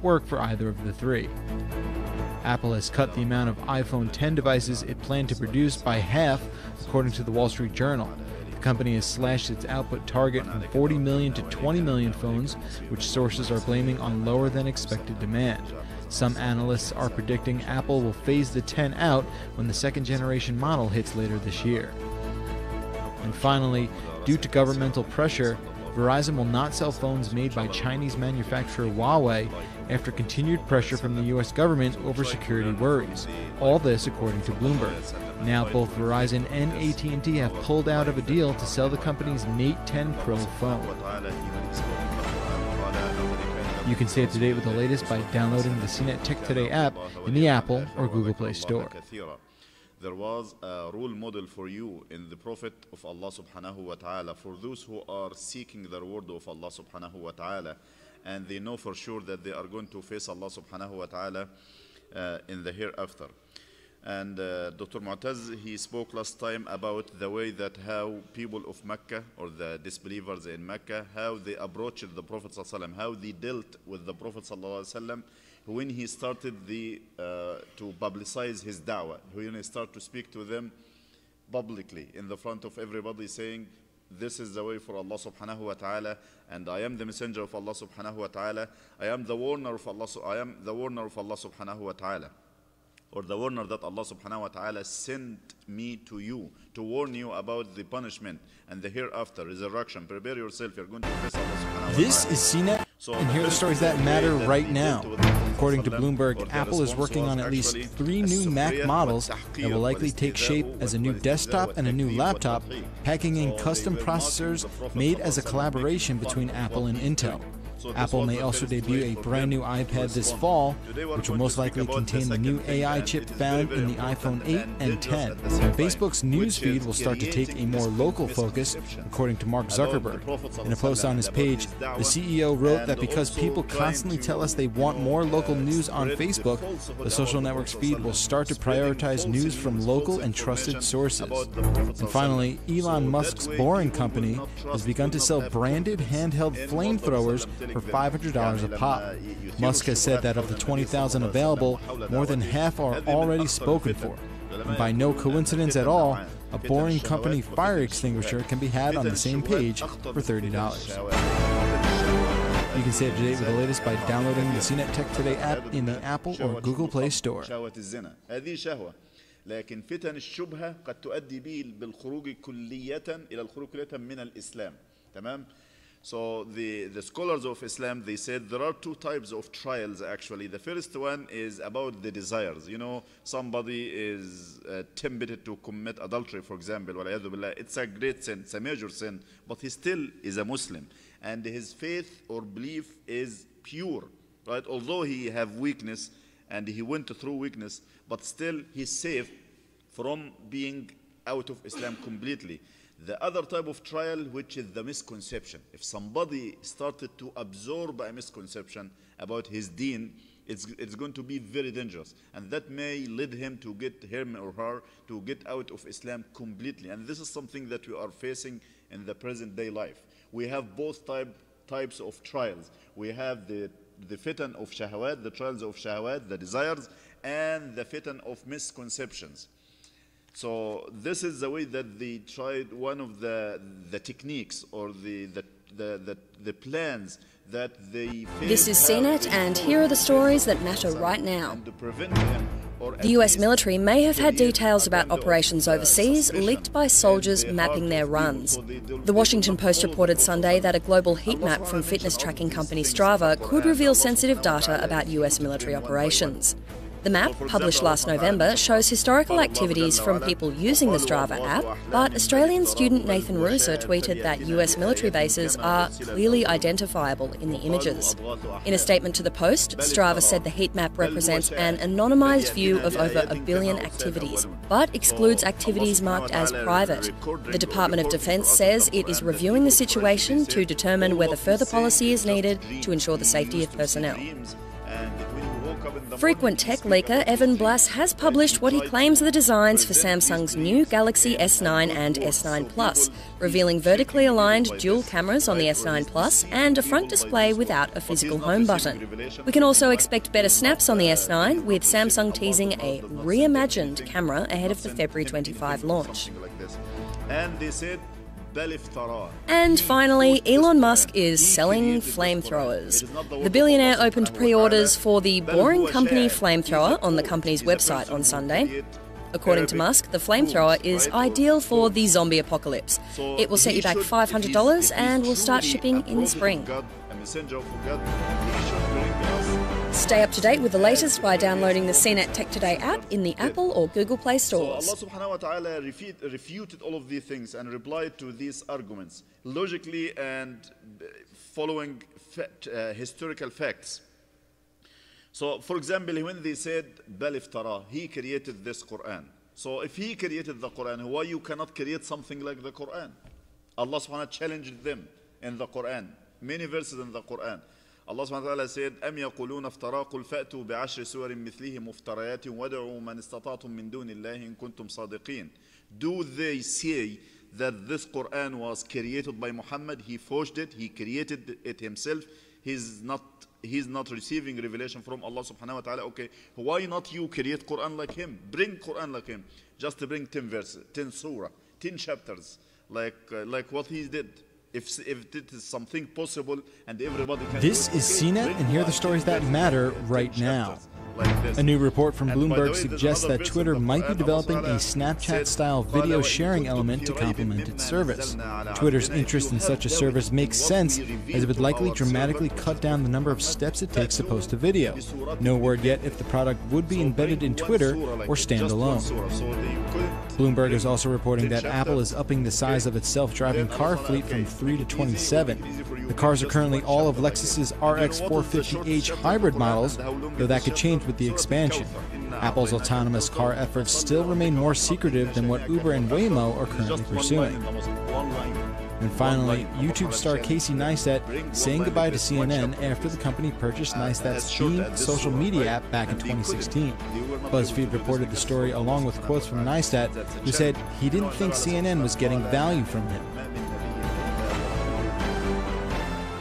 work for either of the three. Apple has cut the amount of iPhone X devices it planned to produce by half, according to the Wall Street Journal. The company has slashed its output target from 40 million to 20 million phones, which sources are blaming on lower than expected demand. Some analysts are predicting Apple will phase the X out when the second-generation model hits later this year. And finally, due to governmental pressure, Verizon will not sell phones made by Chinese manufacturer Huawei after continued pressure from the U.S. government over security worries. All this according to Bloomberg. Now both Verizon and AT&T have pulled out of a deal to sell the company's Mate 10 Pro phone. You can stay up to date with the latest by downloading the CNET Tech Today app in the Apple or Google Play Store. There was a role model for you in the Prophet of Allah subhanahu wa ta'ala, for those who are seeking the reward of Allah subhanahu wa ta'ala, and they know for sure that they are going to face Allah subhanahu wa ta'ala in the hereafter. And Dr. Mu'taz, he spoke last time about the way that how people of Mecca, or the disbelievers in Mecca, how they approached the Prophet sallallahu alaihi wasallam, how they dealt with the Prophet sallallahu alaihi wasallam when he started to publicize his da'wah, when he started to speak to them publicly in the front of everybody, saying, this is the way for Allah subhanahu wa ta'ala, and I am the messenger of Allah subhanahu wa ta'ala, I am the warner of Allah subhanahu wa ta'ala, or the warner that Allah subhanahu wa ta'ala sent me to you, to warn you about the punishment and the hereafter, resurrection. Prepare yourself, you're going to face Allah subhanahu wa ta'ala. This is CNET, and here are the stories that matter right now. According to Bloomberg, Apple is working on at least 3 new Mac models that will likely take shape as a new desktop and a new laptop, packing in custom processors made as a collaboration between Apple and Intel. Apple may also debut a brand new iPad this fall, which will most likely contain the new AI chip found in the iPhone 8 and 10. Facebook's newsfeed will start to take a more local focus, according to Mark Zuckerberg. In a post on his page, the CEO wrote that because people constantly tell us they want more local news on Facebook, the social network's feed will start to prioritize news from local and trusted sources. And finally, Elon Musk's Boring Company has begun to sell branded handheld flamethrowers for $500 a pop. Musk has said that of the 20,000 available, more than half are already spoken for. And by no coincidence at all, a Boring Company fire extinguisher can be had on the same page for $30. You can stay up to date with the latest by downloading the CNET Tech Today app in the Apple or Google Play Store. لكن فتن الشبهة قد تؤدي به بالخروج كلية إلى الخروج كلية من الإسلام. تمام؟ So the scholars of Islam, they said there are 2 types of trials actually. The first one is about the desires. You know, somebody is tempted to commit adultery, for example. It's a great sin, it's a major sin, but he still is a Muslim. And his faith or belief is pure, right? Although he have weakness and he went through weakness, but still he's safe from being out of Islam completely. The other type of trial, which is the misconception. If somebody started to absorb a misconception about his deen, it's going to be very dangerous. And that may lead him to get him or her to get out of Islam completely. And this is something that we are facing in the present day life. We have both types of trials. We have the fitan of shahawat, the trials of shahawat, the desires, and the fitan of misconceptions. So this is the way that they tried, one of the techniques or the plans that they... This is CNET, and here are the stories that matter right now. The US military may have had details about operations overseas leaked by soldiers mapping their runs. The Washington Post reported Sunday that a global heat map from fitness tracking company Strava could reveal sensitive data about US military operations. The map, published last November, shows historical activities from people using the Strava app, but Australian student Nathan Rusa tweeted that US military bases are clearly identifiable in the images. In a statement to the Post, Strava said the heat map represents an anonymised view of over 1 billion activities, but excludes activities marked as private. The Department of Defence says it is reviewing the situation to determine whether further policy is needed to ensure the safety of personnel. Frequent tech leaker Evan Blass has published what he claims are the designs for Samsung's new Galaxy S9 and S9 Plus, revealing vertically aligned dual cameras on the S9 Plus and a front display without a physical home button. We can also expect better snaps on the S9, with Samsung teasing a reimagined camera ahead of the February 25 launch. And they said, and finally, Elon Musk is selling flamethrowers. The billionaire opened pre-orders for the Boring Company flamethrower on the company's website on Sunday. According to Musk, the flamethrower is ideal for the zombie apocalypse. It will set you back $500 and will start shipping in the spring. Stay up to date with the latest by downloading the CNET Tech Today app in the Apple or Google Play stores. So Allah subhanahu wa ta'ala refuted all of these things and replied to these arguments logically and following historical facts. So, for example, when they said Bal iftara, he created this Quran. So if he created the Quran, why you cannot create something like the Quran? Allah subhanahu wa ta'ala challenged them in the Quran, many verses in the Quran. Allah subhanahu wa ta'ala said, أَمْ يَقُولُونَ افترى قُلْ فَأْتُوا بِعَشْرِ سُوَرٍ مِثْلِهِ مُفْتَرَيَاتٍ وَادْعُوا مَنِ اسْتَطَعْتُم مِّن دُونِ اللَّهِ إِن كُنتُمْ صَادِقِينَ. Do they say that this Quran was created by Muhammad? He forged it, he created it himself. He's not receiving revelation from Allah subhanahu wa ta'ala. Okay, why not you create Quran like him? Bring Quran like him. Just to bring 10 verses, 10 surah, 10 chapters, like what he did. If it is something possible and everybody can. This is CNET, and here are the stories that matter right now. A new report from Bloomberg suggests that Twitter might be developing a Snapchat-style video sharing element to complement its service. Twitter's interest in such a service makes sense, as it would likely dramatically cut down the number of steps it takes to post a video. No word yet if the product would be embedded in Twitter or stand alone. Bloomberg is also reporting that Apple is upping the size of its self-driving car fleet from 3 to 27. The cars are currently all of Lexus's RX 450h hybrid models, though that could change with the expansion. Apple's autonomous car efforts still remain more secretive than what Uber and Waymo are currently pursuing. And finally, YouTube star Casey Neistat saying goodbye to CNN after the company purchased Neistat's themed social media app back in 2016. BuzzFeed reported the story along with quotes from Neistat, who said he didn't think CNN was getting value from him.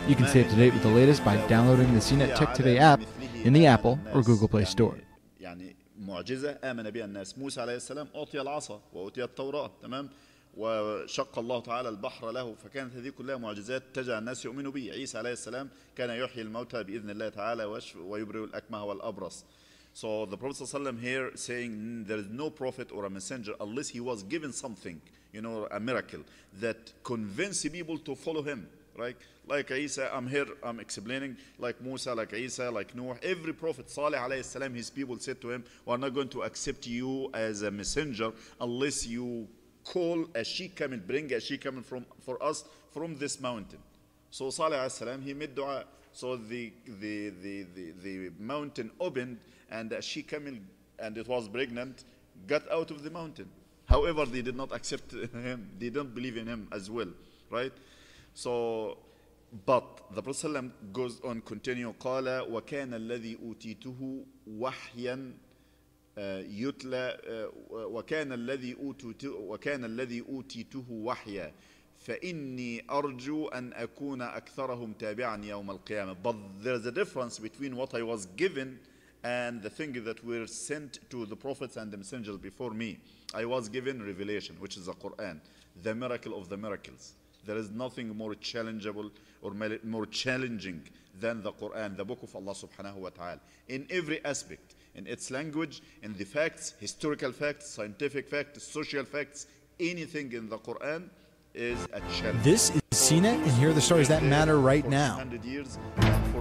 You can stay up to date with the latest by downloading the CNET Tech Today app in the Apple or Google Play Store. يعني معجزة آمن بها الناس. موسى عليه السلام أعطي العصا وأعطي التوراة، تمام؟ وشق الله تعالى البحر له، فكانت هذه كلها معجزات تجعل الناس يؤمنوا به. عيسى عليه السلام كان يحيي الموتى بإذن الله تعالى ويبرئ الأكمه والأبرص. So the Prophet ﷺ here saying there is no prophet or a messenger unless he was given something, a miracle that convinces people to follow him. Right? Like Isa, I'm here, I'm explaining, like Musa, like Isa, like Noah, every prophet, Salih alayhi salam, his people said to him, we're not going to accept you as a messenger unless you call a she-camel, bring a she-camel for us from this mountain. So Salih alayhi salam, he made dua. So the mountain opened and a she-camel, and it was pregnant, got out of the mountain. However, they did not accept him. They don't believe in him as well, right? So, but the Prophet ﷺ goes on, continue, قال وكان الذي أوتيته وحيا يتلى وكان الذي أوتيته وحيا فإني أرجو أن أكون أكثرهم تابعا يوم القيامة. But there's a difference between what I was given and the things that were sent to the prophets and the messengers before me. I was given revelation, which is the Quran, the miracle of the miracles. There is nothing more challengeable or more challenging than the Quran, the book of Allah subhanahu wa ta'ala. In every aspect, in its language, in the facts, historical facts, scientific facts, social facts, anything in the Quran is a challenge. This is CNET, and here are the stories that matter right now.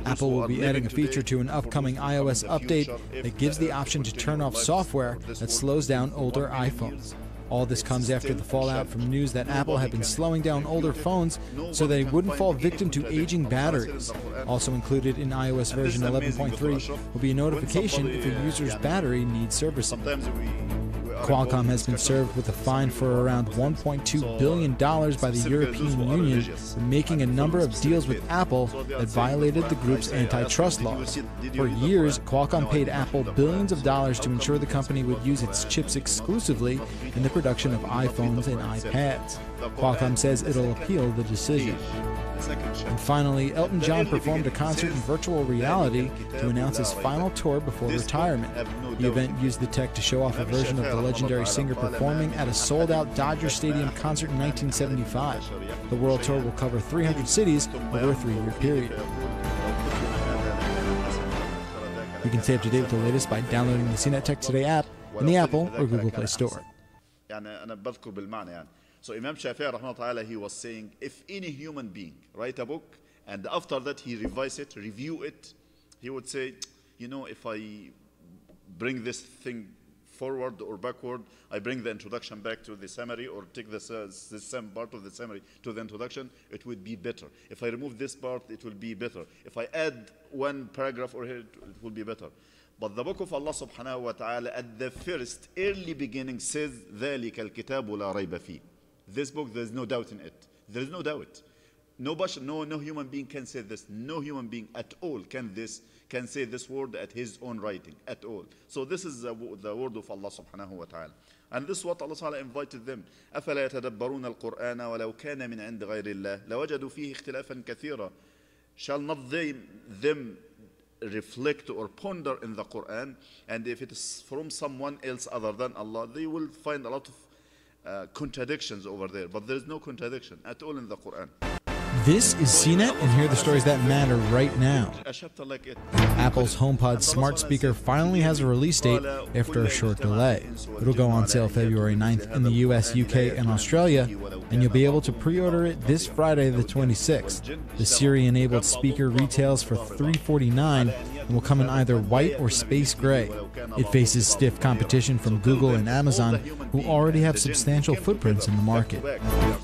Apple will be adding a feature to an upcoming iOS update that gives the option to turn off software that slows down older iPhones. All this comes after the fallout from news that Apple had been slowing down older phones so they wouldn't fall victim to aging batteries. Also included in iOS version 11.3 will be a notification if a user's battery needs servicing. Qualcomm has been served with a fine for around $1.2 billion by the European Union for making a number of deals with Apple that violated the group's antitrust laws. For years, Qualcomm paid Apple billions of dollars to ensure the company would use its chips exclusively in the production of iPhones and iPads. Qualcomm says it'll appeal the decision. And finally, Elton John performed a concert in virtual reality to announce his final tour before retirement. The event used the tech to show off a version of the legendary singer performing at a sold-out Dodger Stadium concert in 1975. The world tour will cover 300 cities over a 3-year period. You can stay up to date with the latest by downloading the CNET Tech Today app in the Apple or Google Play Store. So Imam Shafi'i rahmah ta'ala, he was saying, if any human being write a book and after that he revise it, review it, he would say, you know, if I bring this thing forward or backward, I bring the introduction back to the summary or take the same part of the summary to the introduction, it would be better. If I remove this part, it will be better. If I add one paragraph or here, it will be better. But the book of Allah subhanahu wa ta'ala at the first early beginning says, ذَلِكَ الْكِتَابُ لَا رَيْبَ فِيهِ. This book, there's no doubt in it. There is no doubt. No human being can say this. No human being at all can say this word at his own writing, at all. So this is the word of Allah subhanahu wa ta'ala. And this is what Allah subhanahu wa ta'ala invited them. أَفَلَا يَتَدَبَّرُونَ الْقُرْآنَ وَلَوْ كَانَ مِنْ عِنْدِ غَيْرِ اللَّهِ لَوَجَدُوا فِيهِ اخْتِلَافًا كَثِيرًا. Shall not them reflect or ponder in the Quran, and if it is from someone else other than Allah, they will find a lot of contradictions over there, but there is no contradiction at all in the Quran. This is CNET, and here are the stories that matter right now. Apple's HomePod smart speaker finally has a release date after a short delay. It'll go on sale February 9th in the US, UK, and Australia, and you'll be able to pre-order it this Friday the 26th. The Siri-enabled speaker retails for $349 and will come in either white or space gray. It faces stiff competition from Google and Amazon, who already have substantial footprints in the market.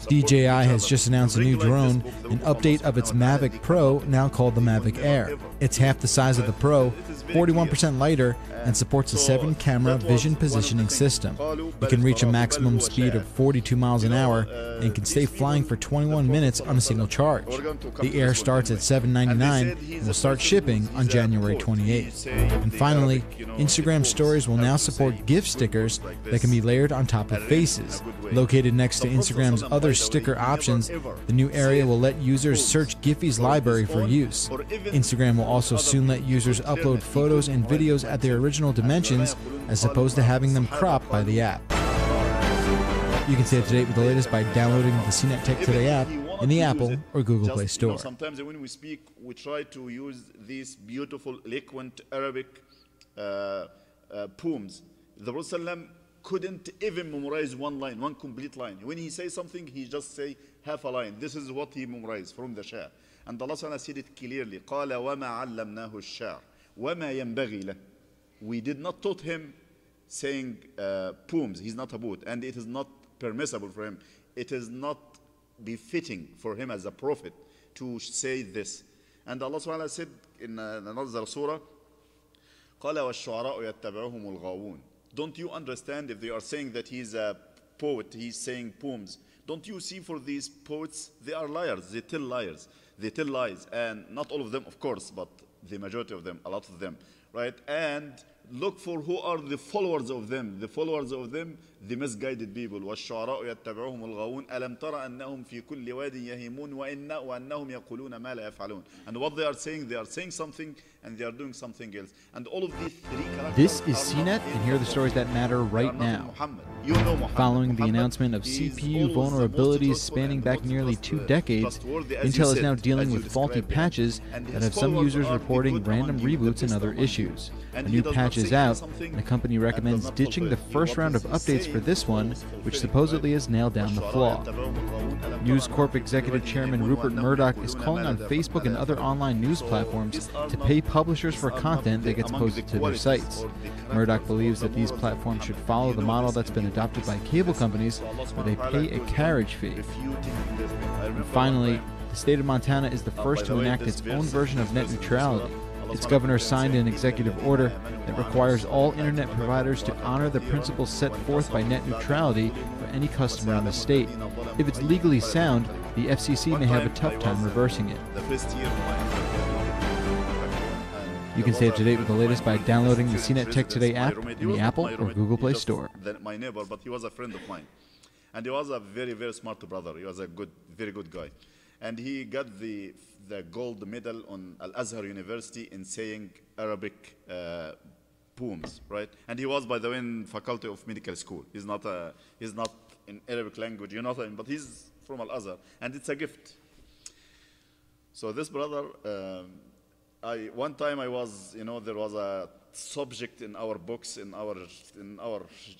DJI has just announced a new drone, an update of its Mavic Pro, now called the Mavic Air. It's half the size of the Pro, 41% lighter, and supports a 7-camera vision positioning system. It can reach a maximum speed of 42 miles an hour and can stay flying for 21 minutes on a single charge. The Air starts at $799 and will start shipping on January 28th. And finally, Instagram Stories will now support GIF stickers that can be layered on top of faces. Located next to Instagram's other sticker options, the new area will let users search Giphy's library for use. Instagram will also soon let users upload photos and videos at their original dimensions, as opposed to having them cropped by the app. You can stay up to date with the latest by downloading the CNET Tech Today app in the Apple or Google Play Store. Sometimes when we speak, we try to use these beautiful, eloquent Arabic poems. The Prophet couldn't even memorize one line, one complete line. When he says something, he just say half a line. This is what he memorized from the Shah. And Allah said it clearly. قَالَ وَمَا عَلَّمْنَاهُ الشَّعْرَ وَمَا يَنْبَغِي لَهُ. We did not taught him saying poems. He's not a poet, and it is not permissible for him. It is not befitting for him as a prophet to say this. And Allah subhanahu wa ta'ala said in another surah, قَالَ وَالشُّعَرَاءُ يَتَّبِعُهُمُ الْغَاوُونَ. Don't you understand if they are saying that he's a poet, he's saying poems? Don't you see for these poets, they are liars, they tell lies. They tell lies, and not all of them, of course, but the majority of them, a lot of them, right? And look for who are the followers of them. The followers of them, the misguided people. وَالشُّعَرَاءُ يَتَّبِعُهُمُ الْغَاوُونَ أَلَمْ تَرَ أَنَّهُمْ فِي كُلِّ وَادٍ يَهِيمُونَ وَأَنَّهُمْ يَقُولُونَ مَا لَا يَفْعَلُونَ. And what they are saying something, and they are doing something else. And all of these three characters. This is CNET, and here are the stories that matter right now. Following the announcement of CPU vulnerabilities spanning back nearly 2 decades, Intel is now dealing with faulty patches that have some users reporting random reboots and other issues. A new patch is out, and the company recommends ditching the first round of updates for this one, which supposedly has nailed down the flaw. News Corp Executive Chairman Rupert Murdoch is calling on Facebook and other online news platforms to pay publishers for content that gets posted to their sites. Murdoch believes that these platforms should follow the model that's been adopted by cable companies, where they pay a carriage fee. And finally, the state of Montana is the first to enact its own version of net neutrality. Its governor signed an executive order that requires all internet providers to honor the principles set forth by net neutrality for any customer in the state. If it's legally sound, the FCC may have a tough time reversing it. You can stay up to date with the latest by downloading the CNET Tech Today app in the Apple or Google Play Store. My neighbor, but he was a friend of mine. And he was a very, very smart brother. He was a very good guy. And he got the gold medal on Al-Azhar University in saying Arabic poems, right? And he was, by the way, in Faculty of Medical School. He's not in Arabic language, you know what I mean? But he's from Al-Azhar, and it's a gift. So this brother, one time I was, there was a subject in our books, in our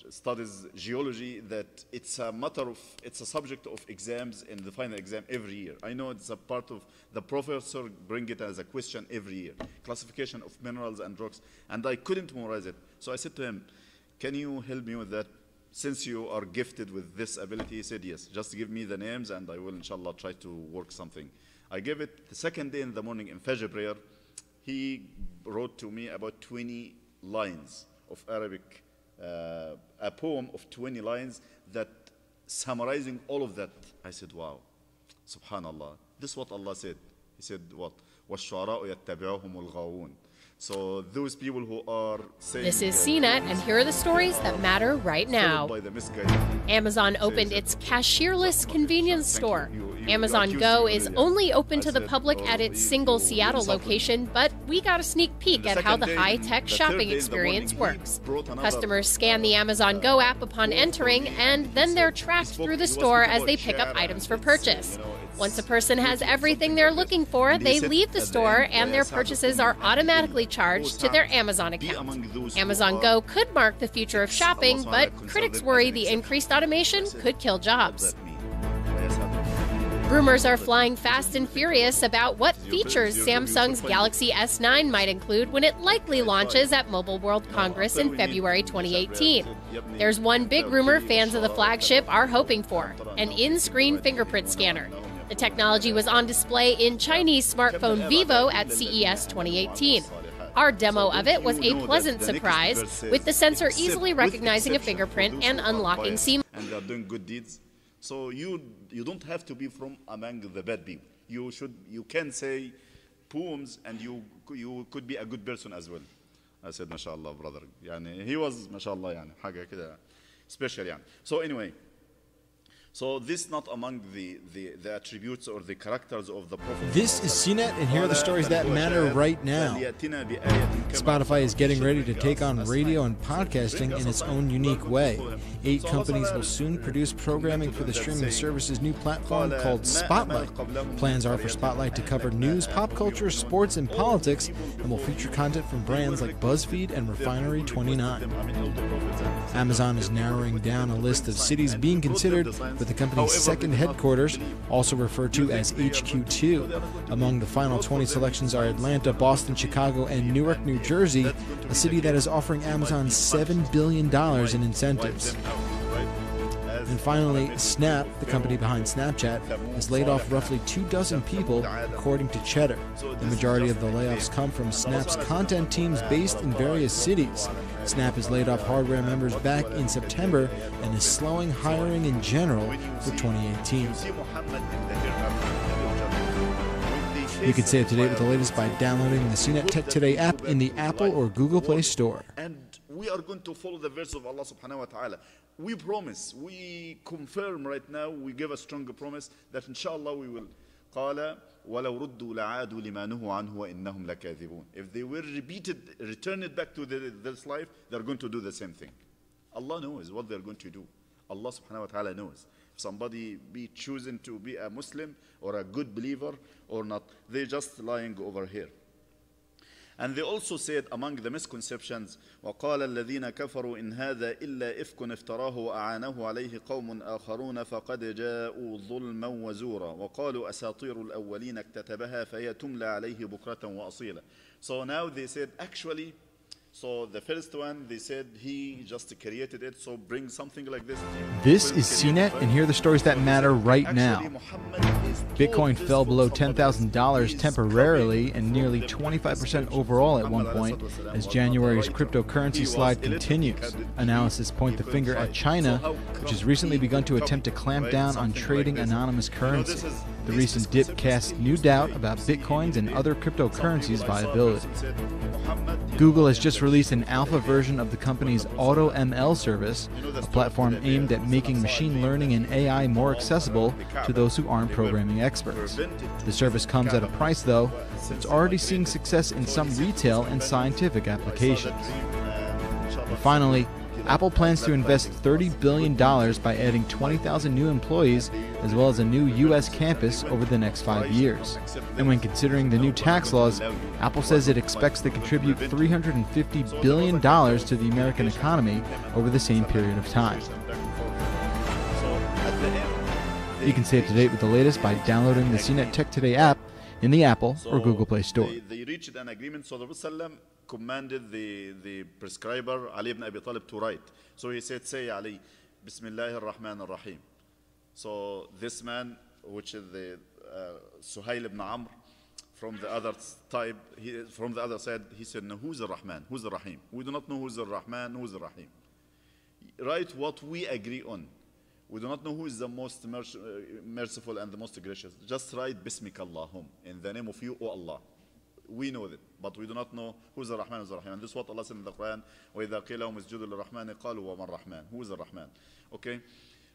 studies, geology, that it's a subject of exams in the final exam every year. I know it's a part of the professor bring it as a question every year, classification of minerals and rocks, and I couldn't memorize it. So I said to him, can you help me with that? Since you are gifted with this ability, he said, yes, just give me the names and I will, inshallah, try to work something. I gave it the second day in the morning in Fajr prayer. He wrote to me about 20 lines of Arabic, a poem of 20 lines that summarizing all of that. I said, wow, subhanallah. This is what Allah said. He said, what? وَالشُّعَرَاءُ يَتَّبِعُهُمُ الْغَاوُونَ. So those people who are saying... This is CNET, and here are the stories that matter right now. Amazon opened its cashierless convenience store. Amazon Go is only open to the public at its single Seattle location, but we got a sneak peek at how the high-tech shopping experience works. Customers scan the Amazon Go app upon entering, and then they're tracked through the store as they pick up items for purchase. Once a person has everything they're looking for, they leave the store and their purchases are automatically charged to their Amazon account. Amazon Go could mark the future of shopping, but critics worry the increased automation could kill jobs. Rumors are flying fast and furious about what features Samsung's Galaxy S9 might include when it likely launches at Mobile World Congress in February 2018. There's one big rumor fans of the flagship are hoping for: an in-screen fingerprint scanner. The technology was on display in Chinese smartphone Vivo at CES 2018. Our demo of it was a pleasant surprise, with the sensor easily recognizing a fingerprint and unlocking seamlessly. And they are doing good deeds. So you don't have to be from among the bad people. You can say poems, and you could be a good person as well. I said, mashallah, brother. Yani, he was, mashallah, yani, حاجة كده special. Yani. So anyway. So this is not among the attributes or the characters of the Prophet. This is CNET, and here are the stories that matter right now. Spotify is getting ready to take on radio and podcasting in its own unique way. 8 companies will soon produce programming for the streaming service's new platform called Spotlight. Plans are for Spotlight to cover news, pop culture, sports, and politics, and will feature content from brands like BuzzFeed and Refinery29. Amazon is narrowing down a list of cities being considered for the company's second headquarters, also referred to as HQ2. Among the final 20 selections are Atlanta, Boston, Chicago, and Newark, New Jersey, a city that is offering Amazon $7 billion in incentives. And finally, Snap, the company behind Snapchat, has laid off roughly 24 people, according to Cheddar. The majority of the layoffs come from Snap's content teams based in various cities. Snap has laid off hardware members back in September and is slowing hiring in general for 2018. You can stay up to date with the latest by downloading the CNET Tech Today app in the Apple or Google Play Store. And we are going to follow the verse of Allah subhanahu wa ta'ala. We promise, we confirm right now, we give a stronger promise that inshallah we will. قال ولو ردوا لعادوا لما نهوا عنه وإنهم لكاذبون. If they were return it back to this life, they're going to do the same thing. Allah knows what they're going to do. Allah subhanahu wa ta'ala knows. If somebody be choosing to be a Muslim or a good believer or not, they're just lying over here. And they also said among the misconceptions, وَقَالَ الَّذِينَ كَفَرُوا إِنْ هَذَا إِلَّا إِفْكٌ افتراه وأعانه عليه قوم آخرون فقد جاءوا ظلما وزورا وقالوا أساطير الأولين اكتتبها فهي تملى عليه بكرة وأصيلا. So now they said, actually, So the first one, they said he just created it, so bring something like this. This is CNET, and here are the stories that matter right now. Bitcoin fell below $10,000 temporarily and nearly 25% overall at one point as January's cryptocurrency slide continues. Analysts point the finger at China, which has recently begun to attempt to clamp down on trading anonymous currency. The recent dip casts new doubt about Bitcoin's and other cryptocurrencies' viability. Google has just released an alpha version of the company's AutoML service, a platform aimed at making machine learning and AI more accessible to those who aren't programming experts. The service comes at a price, though, that's already seeing success in some retail and scientific applications. And finally, Apple plans to invest $30 billion by adding 20,000 new employees as well as a new U.S. campus over the next 5 years. And when considering the new tax laws, Apple says it expects to contribute $350 billion to the American economy over the same period of time. You can stay up to date with the latest by downloading the CNET Tech Today app in the Apple or Google Play Store. They reached an agreement, so the Prophet commanded the prescriber, Ali ibn Abi Talib, to write. So he said, say Ali, Bismillahir Rahmanir Rahim. So this man, which is the Suhail ibn Amr, from the other type, from the other side, he said, no, who's the Rahman? Who's the Rahim? We do not know who's the Rahman, who's the Rahim. Write what we agree on. We do not know who is the most merciful and the most gracious. Just write Bismika Allahum, in the name of you, O Allah. We know that, but we do not know who's the Rahman, who's the Rahim. And this is what Allah said in the Quran, وَإِذَا قِيلَ لَهُمُ اسْجُدُوا لِلرَّحْمَنِ قَالُوا وَمَا الرَّحْمَنُ. Who is the Rahman? Okay,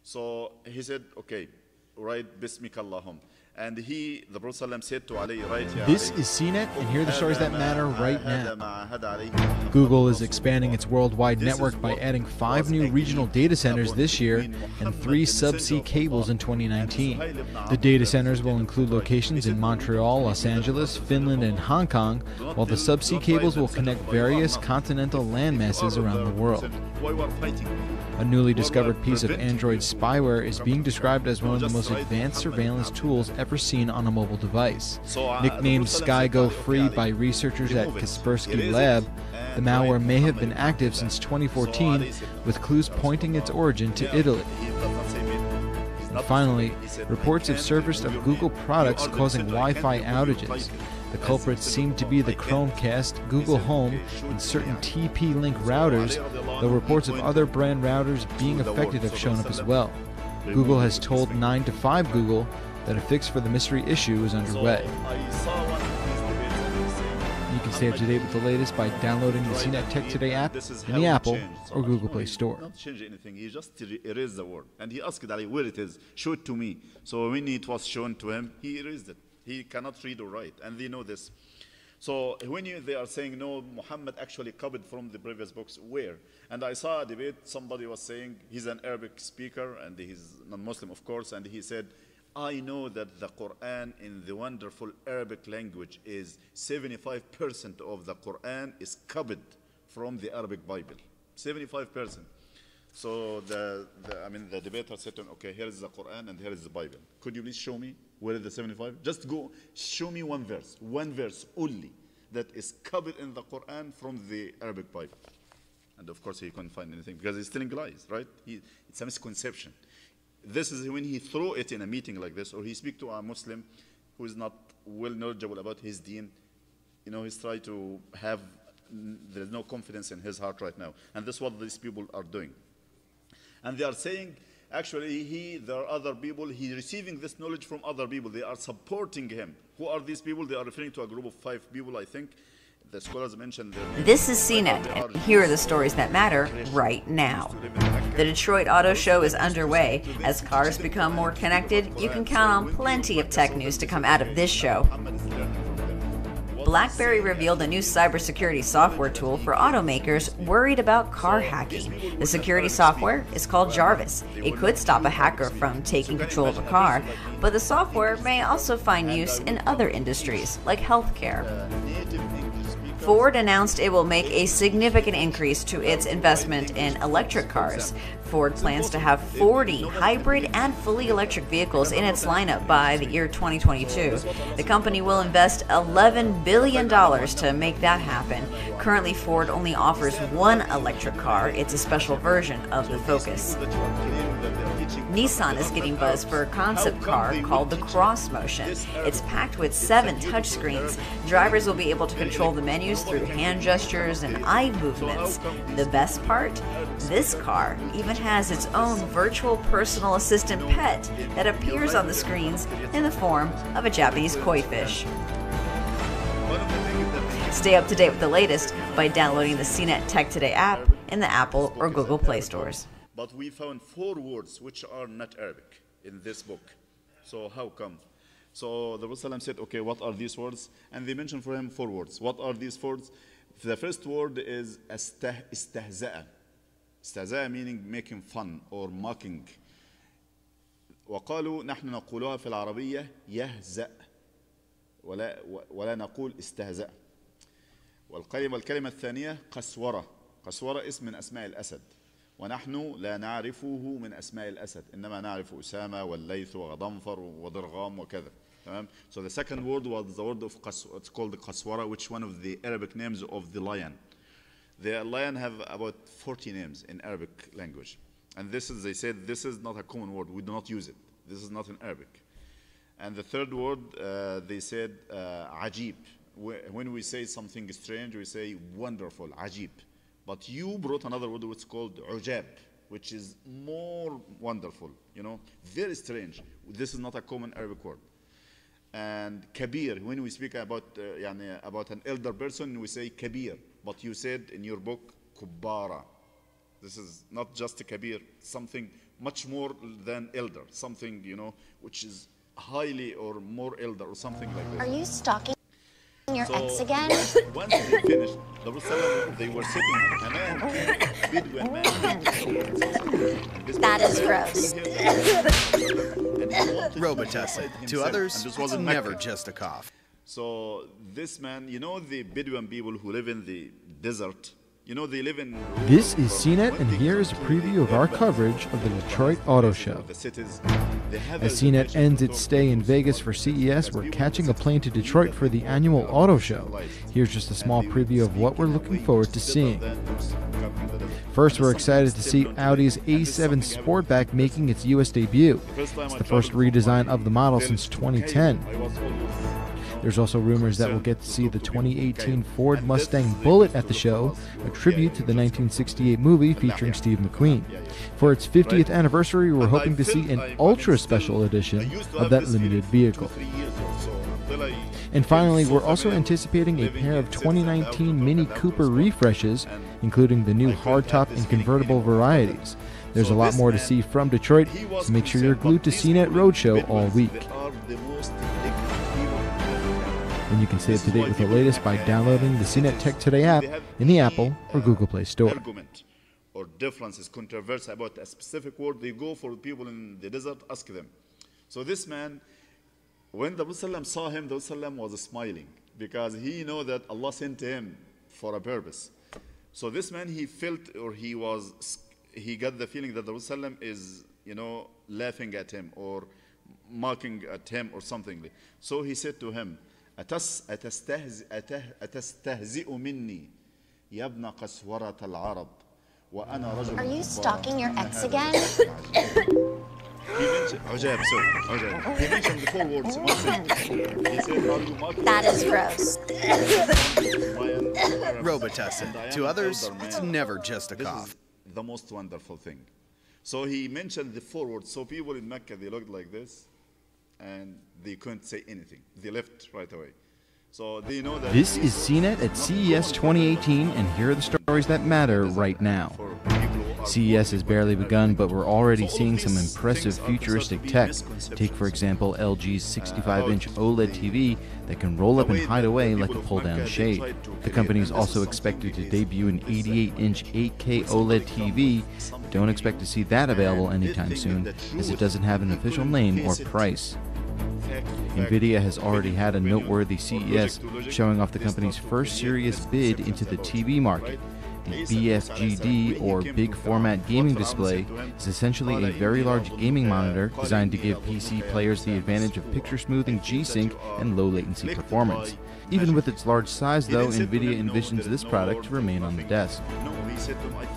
so he said, okay, write Bismika Allahum. And the Prophet ﷺ said to Ali, right here, this is CNET, and here are the stories that matter right now. Google is expanding its worldwide network by adding 5 new regional data centers this year and 3 subsea cables in 2019. The data centers will include locations in Montreal, Los Angeles, Finland, and Hong Kong, while the subsea cables will connect various continental landmasses around the world. A newly discovered piece of Android spyware is being described as one of the most advanced surveillance tools ever seen on a mobile device. Nicknamed SkyGo Free by researchers at Kaspersky Lab, the malware may have been active since 2014, with clues pointing its origin to Italy. And finally, reports have surfaced of Google products causing Wi-Fi outages. The culprits seem to be the Chromecast, Google Home, and certain TP-Link routers, though reports of other brand routers being affected have shown up as well. Google has told 9to5 Google that a fix for the mystery issue is underway. You can stay up to date with the latest by downloading the CNET Tech Today app in the Apple or Google Play Store. Not change anything. He just erased the word, and he asked Ali where it is. Show it to me. So when it was shown to him, he erased it. He cannot read or write, and they know this. So when they are saying, no, Muhammad actually copied from the previous books, where? And I saw a debate, somebody was saying, he's an Arabic speaker, and he's non-Muslim, of course, and he said, I know that the Quran in the wonderful Arabic language is 75% of the Quran is copied from the Arabic Bible. 75%. So the debater said to him, okay, here is the Quran and here is the Bible. Could you please show me where is the 75? Just go, show me one verse only that is copied in the Quran from the Arabic Bible. And of course he couldn't find anything because he's telling lies, right? It's a misconception. This is when he throw it in a meeting like this, or he speak to a Muslim who is not well knowledgeable about his deen. You know, he's trying to have, there's no confidence in his heart right now. And that's what these people are doing. And they are saying, actually, there are other people, he's receiving this knowledge from other people. They are supporting him. Who are these people? They are referring to a group of 5 people, I think. The scholars mentioned this is CNET, and here are the stories that matter right now. The Detroit Auto Show is underway. As cars become more connected, you can count on plenty of tech news to come out of this show. BlackBerry revealed a new cybersecurity software tool for automakers worried about car hacking. The security software is called Jarvis. It could stop a hacker from taking control of a car, but the software may also find use in other industries, like healthcare. Ford announced it will make a significant increase to its investment in electric cars. Ford plans to have 40 hybrid and fully electric vehicles in its lineup by the year 2022. The company will invest $11 billion to make that happen. Currently, Ford only offers one electric car. It's a special version of the Focus. Nissan is getting buzz for a concept car called the Cross Motion. It's packed with 7 touchscreens. Drivers will be able to control the menus through hand gestures and eye movements. The best part? This car even has its own virtual personal assistant pet that appears on the screens in the form of a Japanese koi fish. Stay up to date with the latest by downloading the CNET Tech Today app in the Apple or Google Play stores. But we found 4 words which are not Arabic in this book. So how come? So the Prophet said, okay, what are these words? And they mentioned for him 4 words. What are these words? The first word is istahza'a. Istahza'a meaning making fun or mocking. وقالوا نحن نقولها في العربية يهزأ ولا نقول استهزأ. والكلمة الثانية قسورة. قسورة اسم من أسماء الأسد. ونحن لا نعرفه من أسماء الأسد إنما نعرف أسامة والليث وغضنفر وضرغام وكذا. So the second word was the word of it's called the Qaswara, which is one of the Arabic names of the lion. The lion have about 40 names in Arabic language. And this is, they said, this is not a common word. We do not use it. This is not in Arabic. And the third word, they said, ajib. When we say something strange, we say wonderful, ajib. But you brought another word which is called ujab, which is more wonderful, you know, very strange. This is not a common Arabic word. And kabir, when we speak about an elder person, we say kabir. But you said in your book, kubbara. This is not just a kabir, something much more than elder, something, you know, which is highly or more elder or something like this. Are you stalking your ex again? Once they finished, they were sitting, a man, Bedouin man. That is gross. Robitussin. To others, it's never just a cough. So this man, you know the Bedouin people who live in the desert, you know they live in... This is CNET, and here is a preview of our coverage of the Detroit Auto Show. As CNET ends its stay in Vegas for CES, we're catching a plane to Detroit for the annual auto show. Here's just a small preview of what we're looking forward to seeing. First, we're excited to see Audi's A7 Sportback making its US debut. It's the first redesign of the model since 2010. There's also rumors that we'll get to see the 2018 Ford Mustang Bullitt at the show, a tribute to the 1968 movie featuring Steve McQueen. For its 50th anniversary, we're hoping to see an ultra special edition of that limited vehicle. And finally, we're also anticipating a pair of 2019 Mini Cooper refreshes, including the new hardtop and convertible varieties. There's a lot more to see from Detroit, so make sure you're glued to CNET Roadshow all week. And you can stay up to date with the latest by downloading the CNET Tech Today app in the Apple or Google Play Store. Argument or differences, controversy about a specific word, they go for people in the desert, ask them. So this man, when the Prophet saw him, the Prophet was smiling because he knew that Allah sent him for a purpose. So this man, he felt, or he got the feeling that the Prophet is, you know, laughing at him or mocking at him or something. So he said to him, أتستهزئ مني يا ابن قسورة العرب وأنا رجل. Are you stalking your ex again? He mentioned عجاب, عجاب. He mentioned the 4 words. He said, "Are you mocking?" That is gross. Robitussin. To others, it's never just a cough. This is the most wonderful thing. So he mentioned the 4 words. So people in Mecca, they looked like this, and they couldn't say anything. They left right away. So they know that this is CNET at CES 2018, and here are the stories that matter right now. CES has barely begun, but we're already seeing some impressive futuristic tech. Take, for example, LG's 65-inch OLED TV that can roll up and hide away like a pull-down shade. The company is also expected to debut an 88-inch 8K OLED TV, but don't expect to see that available anytime soon, as it doesn't have an official name or price. NVIDIA has already had a noteworthy CES, showing off the company's first serious bid into the TV market. The BFGD, or Big Format Gaming Display, is essentially a very large gaming monitor designed to give PC players the advantage of picture smoothing, G-Sync, and low latency performance. Even with its large size, though, NVIDIA envisions this product to remain on the desk.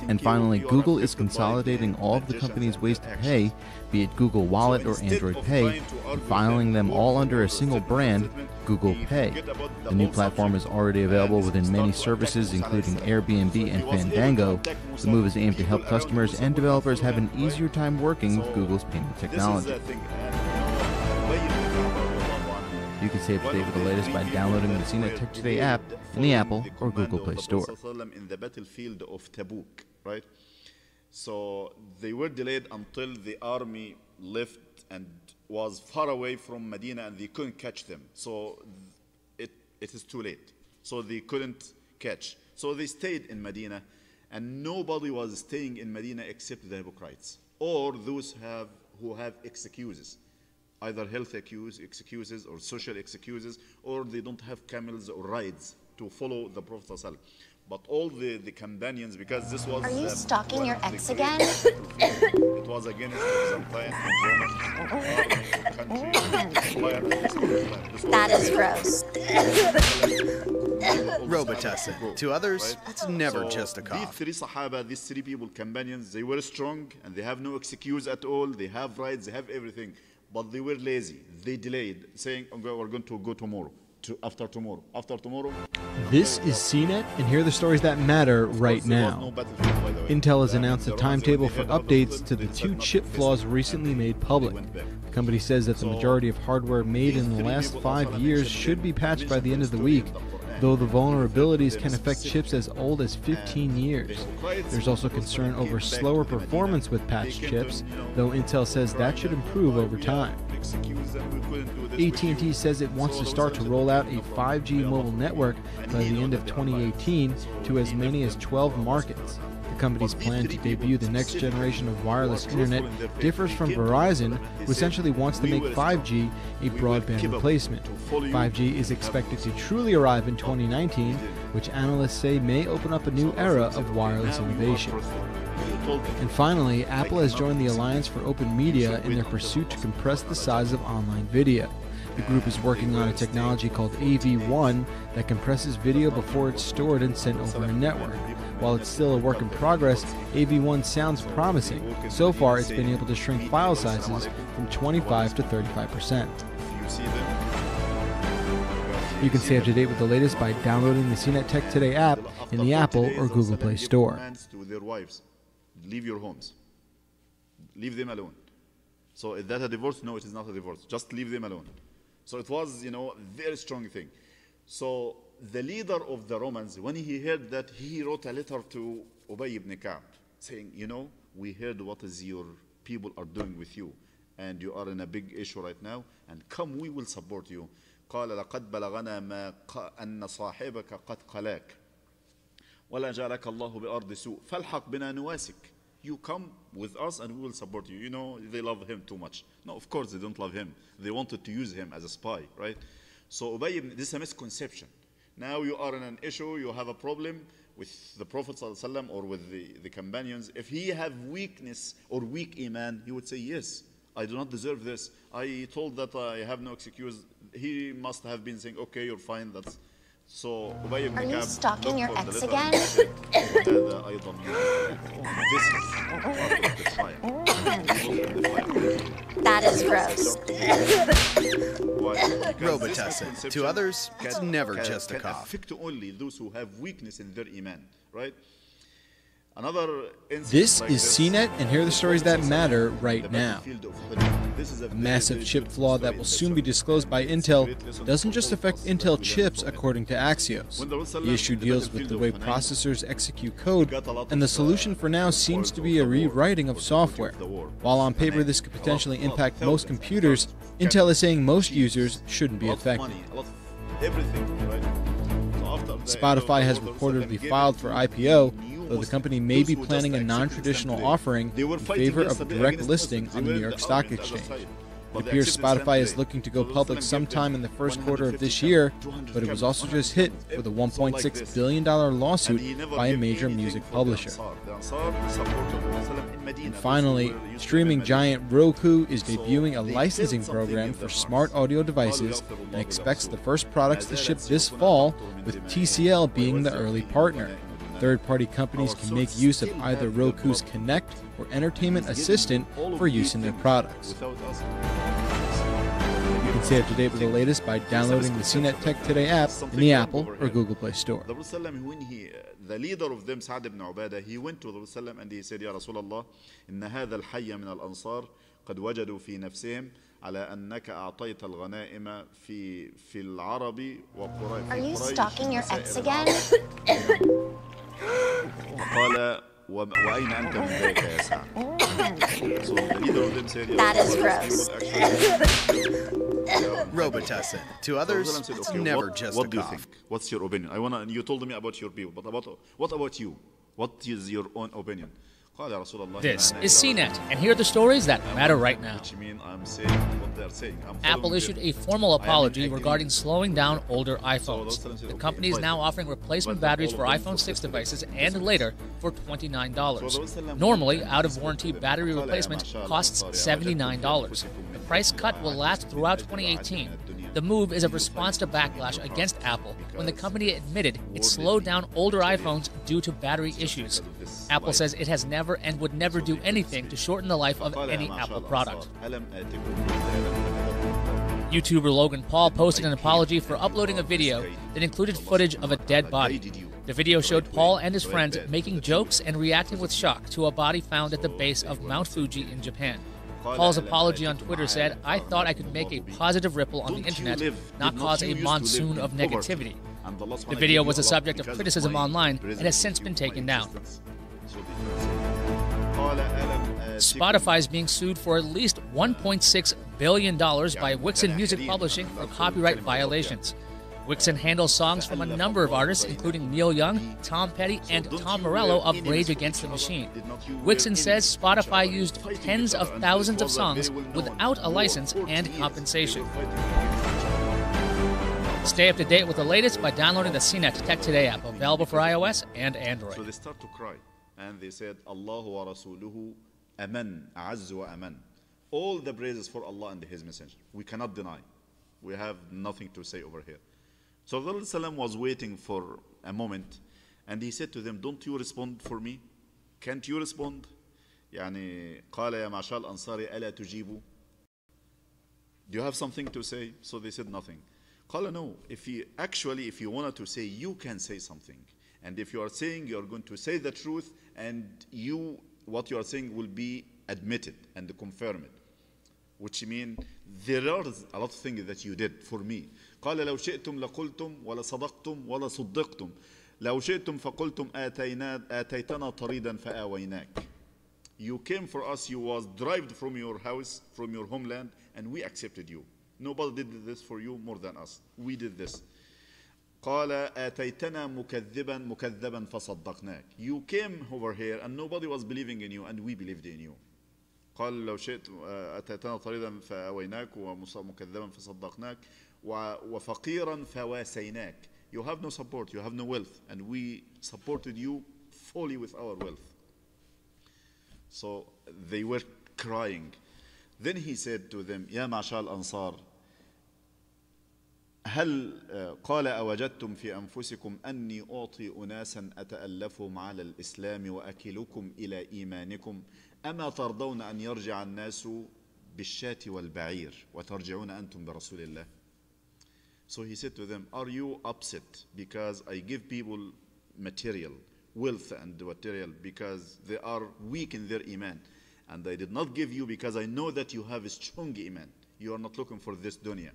And finally, Google is consolidating all of the company's ways to pay, be it Google Wallet or Android Pay, and filing them all under a single brand, Google Pay. The new platform is already available within many services, including Airbnb and Fandango. The move is aimed to help customers and developers have an easier time working with Google's payment technology. You can stay up to date with the latest by downloading the CNET Tech Today app in the Apple or Google Play Store. In the battlefield of Tabuk, right? So they were delayed until the army left and was far away from Medina, and they couldn't catch them. So it is too late. So they couldn't catch. So they stayed in Medina, and nobody was staying in Medina except the hypocrites or those who have excuses. Either health excuses or social excuses, or they don't have camels or rides to follow the Prophet ﷺ. But all the companions, because this was... Are you stalking your ex again? It was against Byzantine That is gross. Robitussin. To others, it's never just a cough. These three Sahaba, these three people, companions, they were strong and they have no excuse at all. They have rights, they have everything. But they were lazy. They delayed, saying, okay, we're going to go tomorrow, after tomorrow, after tomorrow. This is CNET, and here are the stories that matter right now. Intel has announced a timetable for updates to the 2 chip flaws recently made public. The company says that the majority of hardware made in the last 5 years should be patched by the end of the week, though the vulnerabilities can affect chips as old as 15 years. There's also concern over slower performance with patched chips, though Intel says that should improve over time. AT&T says it wants to start to roll out a 5G mobile network by the end of 2018 to as many as 12 markets. The company's plan to debut the next generation of wireless internet differs from Verizon, who essentially wants to make 5G a broadband replacement. 5G is expected to truly arrive in 2019, which analysts say may open up a new era of wireless innovation. And finally, Apple has joined the Alliance for Open Media in their pursuit to compress the size of online video. The group is working on a technology called AV1 that compresses video before it's stored and sent over a network. While it's still a work in progress, AV1 sounds promising. So far, it's been able to shrink file sizes from 25 to 35%. You can stay up to date with the latest by downloading the CNET Tech Today app in the Apple or Google Play Store. Leave your homes. Leave them alone. So is that a divorce? No, it is not a divorce. Just leave them alone. So it was, a very strong thing. So the leader of the Romans, when he heard that, he wrote a letter to Ubay ibn Ka'b saying, we heard what is your people are doing with you, and you are in a big issue right now, and come, we will support you. قال لقد بلغنا ما أن صاحبك قد قلاك ولا جعلك الله بأرض سوء فالحق بنا نواسك. You come with us and we will support you. They love him too much. No, of course they don't love him. They wanted to use him as a spy, right? So Ubay, this is a misconception. Now you are in an issue, you have a problem with the Prophet ﷺ or with the companions. If he have weakness or weak iman, he would say, yes, I do not deserve this. I told that I have no excuse. He must have been saying, okay, you're fine, that's... So, are you stalking your ex again? That is gross. Robitussin. To others, it's never just a cough. Affect only those who have weakness in their iman, right? This is CNET, and here are the stories that matter right now. A massive chip flaw that will soon be disclosed by Intel doesn't just affect Intel chips, according to Axios. The issue deals with the way processors execute code, and the solution for now seems to be a rewriting of software. While on paper this could potentially impact most computers, Intel is saying most users shouldn't be affected. Spotify has reportedly filed for IPO, though the company may be planning a non-traditional offering in favor of a direct listing on the New York Stock Exchange. It appears Spotify is looking to go public sometime in the first quarter of this year, but it was also just hit with a $1.6 billion lawsuit by a major music publisher. And finally, streaming giant Roku is debuting a licensing program for smart audio devices and expects the first products to ship this fall, with TCL being the early partner. Third-party companies can make use of either Roku's Connect or Entertainment Assistant for use in their products. You can stay up to date with the latest by downloading the CNET Tech Today app in the Apple or Google Play Store. The leader of them, Saad ibn Ubadah, he went to the Prophet and he said, يا رسول الله إن هذا الحي من الأنصار قد وجدوا في نفسهم على أنك أعطيت الغنائم في العرب وقريش. Are you stalking your ex again? قال وأين أنت من ذلك يا سعد؟ So the leader of them said, That is gross. Robitussin. To others, it's never just a What do you cough. think? What's your opinion? You told me about your people, but what about you? What is your own opinion? This is CNET, and here are the stories that matter right now. Which mean I'm saying what they're saying. Apple issued a formal apology regarding slowing down older iPhones. The company is now offering replacement batteries for iPhone 6 devices and later for $29. Normally, out-of-warranty battery replacement costs $79. The price cut will last throughout 2018. The move is a response to backlash against Apple when the company admitted it slowed down older iPhones due to battery issues. Apple says it has never and would never do anything to shorten the life of any Apple product. YouTuber Logan Paul posted an apology for uploading a video that included footage of a dead body. The video showed Paul and his friends making jokes and reacting with shock to a body found at the base of Mount Fuji in Japan. Paul's apology on Twitter said, "I thought I could make a positive ripple on the internet, not cause a monsoon of negativity." The video was the subject of criticism online and has since been taken down. Spotify is being sued for at least $1.6 billion by Wixen Music Publishing for copyright violations. Wixen handles songs from a number of artists, including Neil Young, Tom Petty, and Tom Morello of Rage Against the Machine. Wixen says Spotify used tens of thousands of songs without a license and compensation. Stay up to date with the latest by downloading the CNET Tech Today app, available for iOS and Android. So they start to cry, and they said, Allahu wa rasuluhu aman, a'azzu wa aman. All the praises for Allah and His Messenger. We cannot deny. We have nothing to say over here. So the Prophet was waiting for a moment, and he said to them, don't you respond for me? Can't you respond? يعني قال يا معشر الأنصار ألا تجيبوا? Do you have something to say? So they said nothing. قال no, if you wanted to say, you can say something. And if you are saying you are going to say the truth, and what you are saying will be admitted and confirmed. Which means there are a lot of things that you did for me. قال لو شئتم لقلتم ولا صدقتم ولا صدقتم لو شئتم فقلتم آتيتنا طريدا فآويناك. You came for us, you was derived from your house, from your homeland, and we accepted you. Nobody did this for you more than us. We did this. قال آتيتنا مكذبا فصدقناك. You came over here and nobody was believing in you, and we believed in you. قال لو شئت أتيتنا طريدا فأويناك ومكذبا فصدقناك وفقيرا فواسيناك. You have no support, you have no wealth, and we supported you fully with our wealth. So they were crying. Then he said to them, يا معشر الأنصار هل قال أوجدتم في أنفسكم أني أعطي أناسا أتألفهم على الإسلام وأكلكم إلى إيمانكم أما ترضون أن يرجع الناس بالشاة والبعير وترجعون أنتم برسول الله. So he said to them, are you upset because I give people material, wealth and material, because they are weak in their iman, and I did not give you because I know that you have a strong iman. You are not looking for this dunya.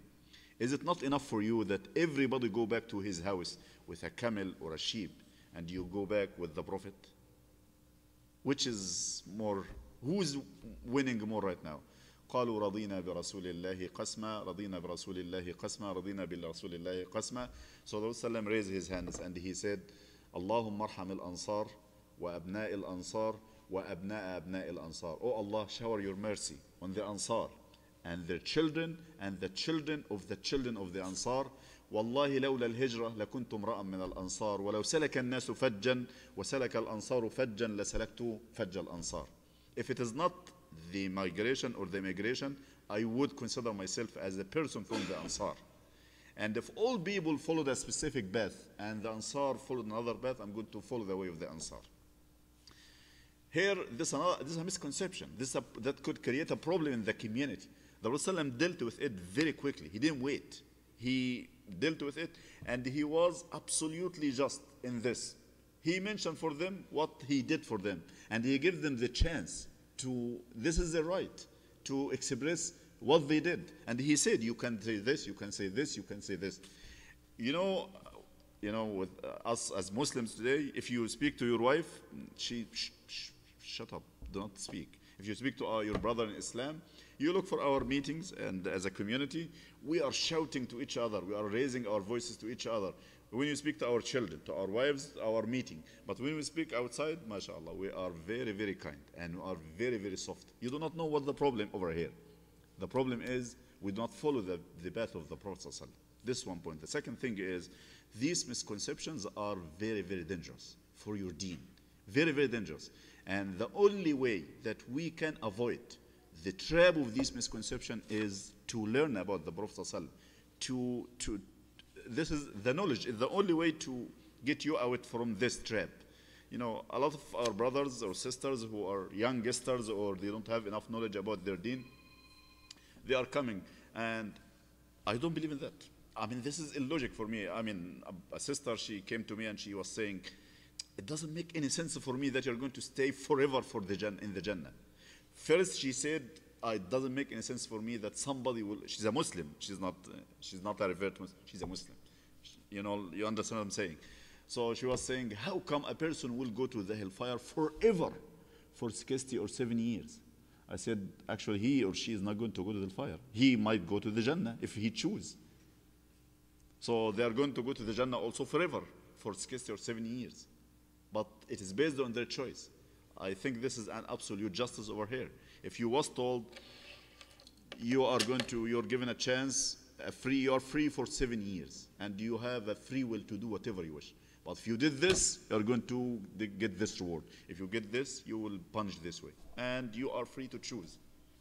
Is it not enough for you that everybody go back to his house with a camel or a sheep, and you go back with the Prophet? Which is more, who is winning more right now? قالوا رضينا برسول الله قسما رضينا برسول الله قسما رضينا برسول الله قسما. So the Prophet raised his hands and he said, اللهم ارحم الأنصار وأبناء الأنصار وأبناء أبناء الأنصار. Oh Allah, shower your mercy on the Ansar and their children and the children of the Ansar. والله لولا الهجرة لكنت امرأ من الأنصار ولو سلك الناس فجا وسلك الأنصار فجا لسلكت فج الأنصار. If it is not the migration or the immigration, I would consider myself as a person from the Ansar. And if all people followed a specific path and the Ansar followed another path, I'm going to follow the way of the Ansar. Here, this is a misconception. That could create a problem in the community. The Prophet dealt with it very quickly. He didn't wait. He dealt with it, and he was absolutely just in this. He mentioned for them what he did for them, and he gave them the chance to, this is the right, to express what they did. And he said, you can say this, you can say this, you can say this. You know, with us as Muslims today, if you speak to your wife, shut up, do not speak. If you speak to your brother in Islam, you look for our meetings, and as a community, we are shouting to each other. We are raising our voices to each other. When you speak to our children, to our wives, our meeting. But when we speak outside, mashallah, we are very, very kind, and we are very, very soft. You do not know what the problem over here. The problem is we do not follow the path of the Prophet ﷺ. This is one point. The second thing is these misconceptions are very, very dangerous for your deen. Very, very dangerous. And the only way that we can avoid the trap of this misconception is to learn about the Prophet ﷺ. This is the knowledge, is the only way to get you out from this trap. You know, a lot of our brothers or sisters who are youngsters or they don't have enough knowledge about their deen, they are coming, and I don't believe in that. I mean, this is illogic for me. I mean, a sister, she came to me and she was saying, it doesn't make any sense for me that you're going to stay forever in the Jannah. First, she said, it doesn't make any sense for me that somebody will, she's a Muslim, she's not a revert Muslim, she's a Muslim. You know, you understand what I'm saying? So she was saying, how come a person will go to the hellfire forever for 60 or 70 years? I said, actually, he or she is not going to go to the fire. He might go to the Jannah if he chooses. So they are going to go to the Jannah also forever for 60 or 70 years. But it is based on their choice. I think this is an absolute justice over here. If you was told you're given a chance, you're free for 7 years, and you have a free will to do whatever you wish. But if you did this, you're going to get this reward. If you get this, you will punish this way. And you are free to choose.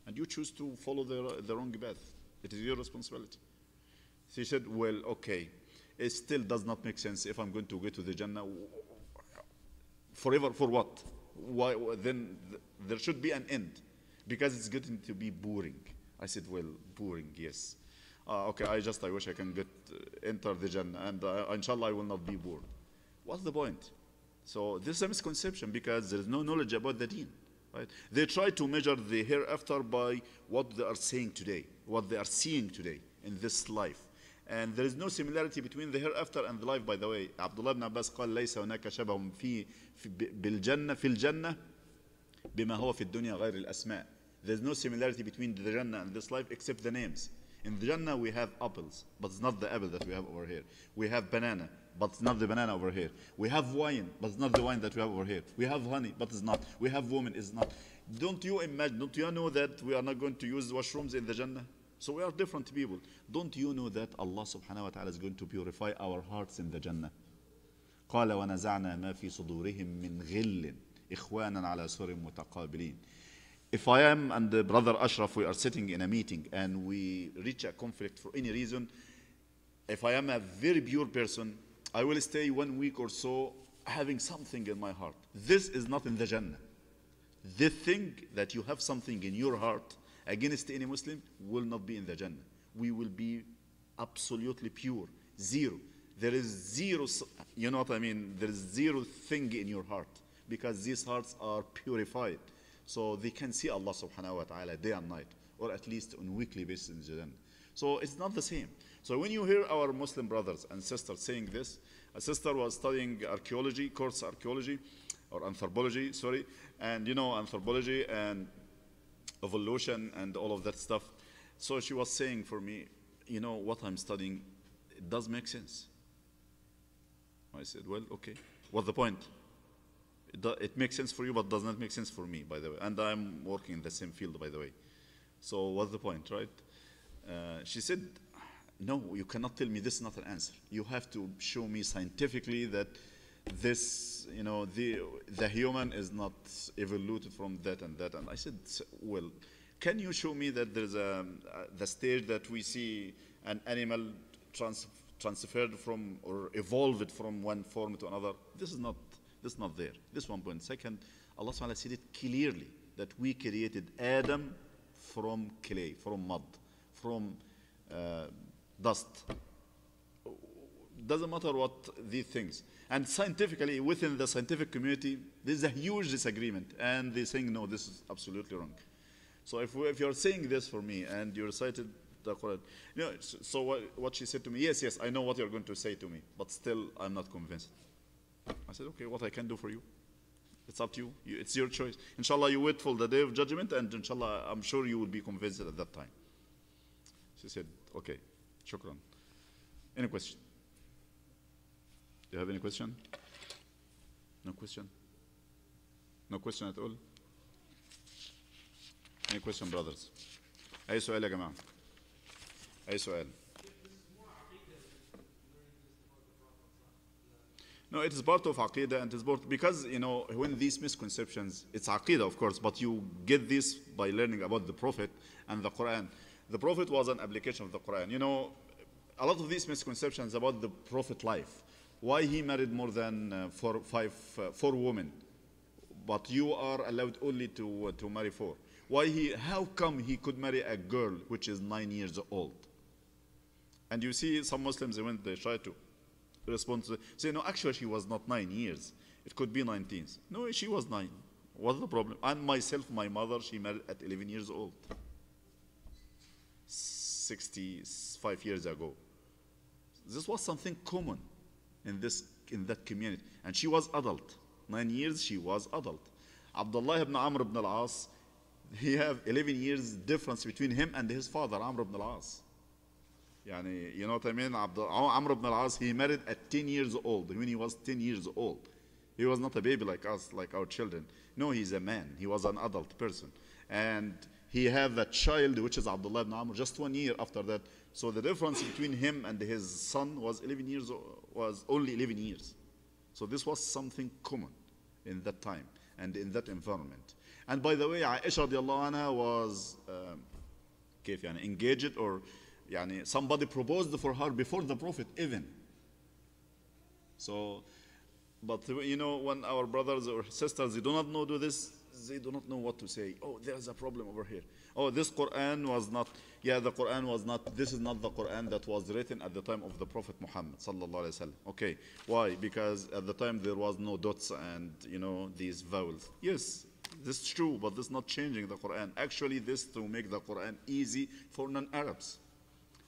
And you choose to follow the wrong path. It is your responsibility. She said, well, okay, it still does not make sense if I'm going to get to the Jannah forever for what? Why? Then there should be an end, because it's getting to be boring. I said, well, boring, yes. Okay, I wish I can enter the Jannah, and inshallah I will not be bored. What's the point? So this is a misconception, because there is no knowledge about the deen. Right? They try to measure the hereafter by what they are saying today, what they are seeing today in this life. And there is no similarity between the hereafter and the life, by the way. Abdullah ibn Abbas قال ليس هناك شبه في الجنة بما هو في الدنيا غير الأسماء. There is no similarity between the Jannah and this life except the names. In the Jannah we have apples, but it's not the apple that we have over here. We have banana, but it's not the banana over here. We have wine, but it's not the wine that we have over here. We have honey, but it's not. We have women, it's not. Don't you imagine, don't you know that we are not going to use washrooms in the Jannah? So we are different people. Don't you know that Allah subhanahu wa ta'ala is going to purify our hearts in the Jannah? قال ونزعنا ما في صدورهم من غل إخوانا على سر متقابلين. If I am and the brother Ashraf, we are sitting in a meeting and we reach a conflict for any reason, if I am a very pure person, I will stay 1 week or so having something in my heart. This is not in the Jannah. The thing that you have something in your heart against any Muslim will not be in the Jannah. We will be absolutely pure, zero. There is zero, you know what I mean? There is zero thing in your heart, because these hearts are purified. So they can see Allah subhanahu wa ta'ala day and night, or at least on a weekly basis in Jannah. So it's not the same. So when you hear our Muslim brothers and sisters saying this, a sister was studying archaeology, course archaeology, or anthropology, sorry, and you know, anthropology and evolution and all of that stuff. So she was saying for me, you know, what I'm studying, it does make sense. I said, well, okay. What's the point? It makes sense for you, but does not make sense for me, by the way. And I'm working in the same field, by the way. So what's the point, right? She said, no, you cannot tell me this is not an answer. You have to show me scientifically that this, the human is not evolved from that and that. And I said, well, can you show me that there's the stage that we see an animal transferred from or evolved from one form to another? This is not there. This 1 point. Second, Allah subhanahu wa ta'ala said it clearly that we created Adam from clay, from mud, from dust. Doesn't matter what these things. And scientifically, within the scientific community, there's a huge disagreement. And they're saying, no, this is absolutely wrong. So if you're saying this for me and you recited the Quran, so what she said to me, yes, I know what you're going to say to me, but still I'm not convinced. I said, okay, what I can do for you? It's up to you. It's your choice. Inshallah, you wait for the day of judgment, and inshallah, I'm sure you will be convinced at that time. She said, okay, shukran. Any question? Do you have any question? No question? No question at all? Any question, brothers? أي سؤال يا جماعة؟ أي سؤال؟ No, it is part of Aqidah, and it is part, because, when these misconceptions, it's Aqidah, of course, but you get this by learning about the Prophet and the Quran. The Prophet was an application of the Quran. A lot of these misconceptions about the Prophet life, why he married more than four women, but you are allowed only to marry 4. How come he could marry a girl which is 9 years old? And you see some Muslims, when they try to respond to say, no, actually she was not 9 years. It could be 19. No, she was 9. What's the problem? And myself, my mother, she married at 11 years old. 65 years ago. This was something common in that community. And she was adult. 9 years, she was adult. Abdullah ibn Amr ibn al-As, he have 11 years difference between him and his father, Amr ibn al-As. You know what I mean? Amr ibn al-As, he married at 10 years old, when he was 10 years old. He was not a baby like us, like our children. No, he's a man. He was an adult person. And he had a child, which is Abdullah ibn Amr, just 1 year after that. So the difference between him and his son was only 11 years. So this was something common in that time and in that environment. And by the way, Aisha radiallahu anha was engaged, or somebody proposed for her before the Prophet even. So, but when our brothers or sisters, they do not do this, they do not know what to say. Oh, there's a problem over here. Oh, this Quran was not, the Quran was not, this is not the Quran that was written at the time of the Prophet Muhammad sallallahu alaihi wasallam. Okay, why? Because at the time there was no dots and, these vowels. Yes, this is true, but this is not changing the Quran. Actually, this to make the Quran easy for non-Arabs.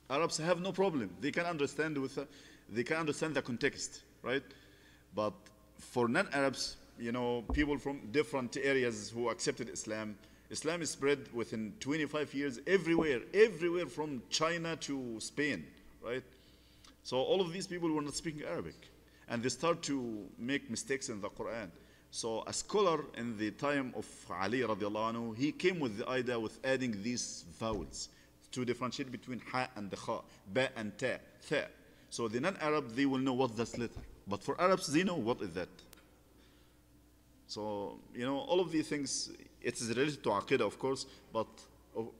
Arabs have no problem. They can understand the context, right? But for non-Arabs, people from different areas who accepted Islam, Islam is spread within 25 years everywhere from China to Spain, right? So all of these people were not speaking Arabic, and they start to make mistakes in the Quran. So a scholar in the time of Ali radiallahu anhu, he came with the idea with adding these vowels to differentiate between ha and the kha, ba and ta, tha. So the non-Arab, they will know what that's letter. But for Arabs, they know what is that. So, all of these things, it is related to Aqidah, of course, but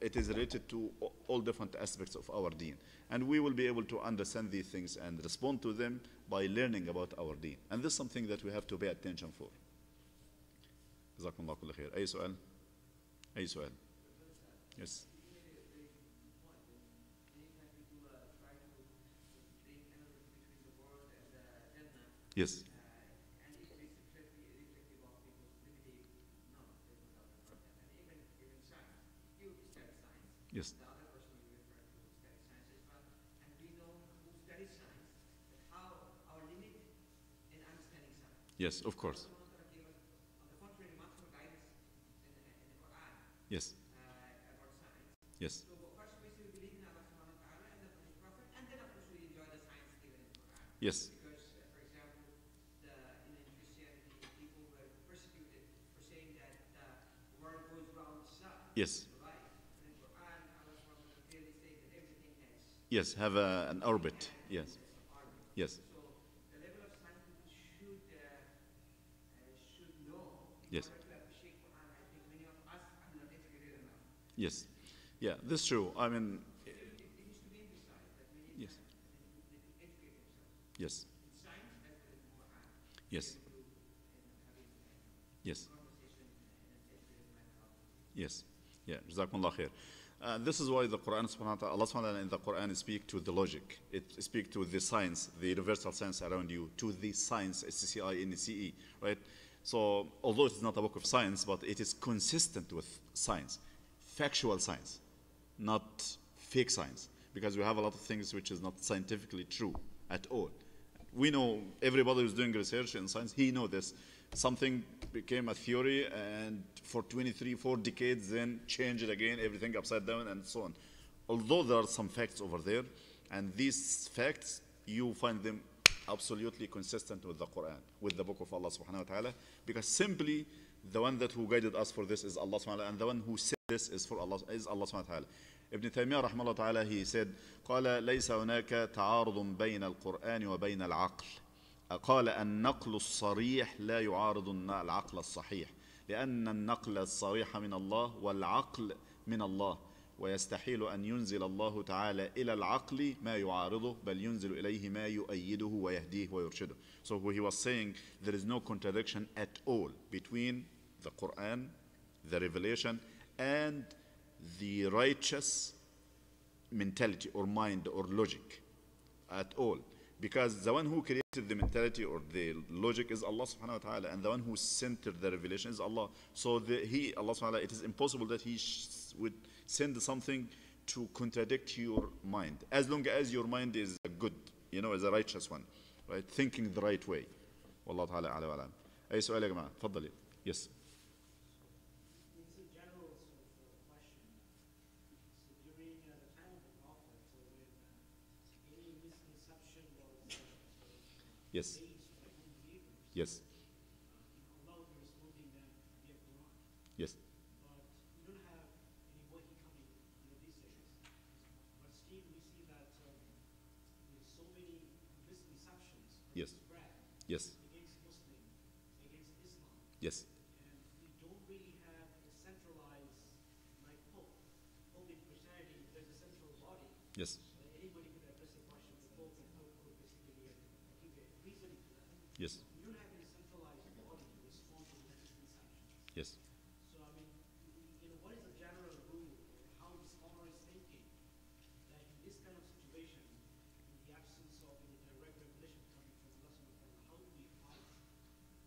it is related to all different aspects of our deen. And we will be able to understand these things and respond to them by learning about our deen. And this is something that we have to pay attention for. جزاكم الله كل خير. أي سؤال؟ أي سؤال؟ Yes. Yes. Yes. Yes, of course. Yes. Yes. Yes. Yes. Yes, have an orbit. Yes. Yes. Yes. Yes. Yeah, that's true. I mean, yes. Yes. Yes. Yes. Yes. Yeah. Jazakumullah khair. This is why the Quran, Allah subhanahu wa ta'ala in the Quran speak to the logic. It speak to the science, the universal science around you, to the science, SCI, right? So, although it's not a book of science, but it is consistent with science, factual science, not fake science, because we have a lot of things which is not scientifically true at all. We know everybody who's doing research in science, he know this. Something became a theory, and for 4 decades, then changed it again, everything upside down, and so on. Although there are some facts over there, and these facts, you find them absolutely consistent with the Quran, with the book of Allah subhanahu wa ta'ala, because simply the one that who guided us for this is Allah subhanahu wa ta'ala, and the one who said this is for Allah, is Allah subhanahu wa ta'ala. Ibn Taymiyyah rahmahullah ta'ala, he said, قال ليس هناك تعارض بين القرآن وبين العقل. قال النقل الصريح لا يعارض العقل الصحيح لأن النقل الصريح من الله والعقل من الله ويستحيل أن ينزل الله تعالى إلى العقل ما يعارضه بل ينزل إليه ما يؤيده ويهديه ويرشده. So he was saying there is no contradiction at all between the Quran, the revelation, and the righteous mentality or mind or logic at all. Because the one who created the mentality or the logic is Allah subhanahu wa ta'ala, and the one who centered the revelation is Allah. So Allah subhanahu wa ta'ala, it is impossible that He would send something to contradict your mind, as long as your mind is a good, is a righteous one, right? Thinking the right way. Wallahu ta'ala a'la wa a'lam. أي سؤال يا جماعة؟ تفضلي. Yes. Yes. Yes. Yes. Yes. Yes. Yes. And we don't really have a centralized, like Pope. Pope in Christianity, there's a central body. Yes. Anybody could address the question of the Pope, and Pope could basically give a reasoning to that. Yes. We don't have any centralized body to respond to the misconceptions. Yes. So, I mean, what is the general rule, or how the scholar is thinking that in this kind of situation, in the absence of any direct revelation coming from Allah subhanahu wa ta'ala, how do we fight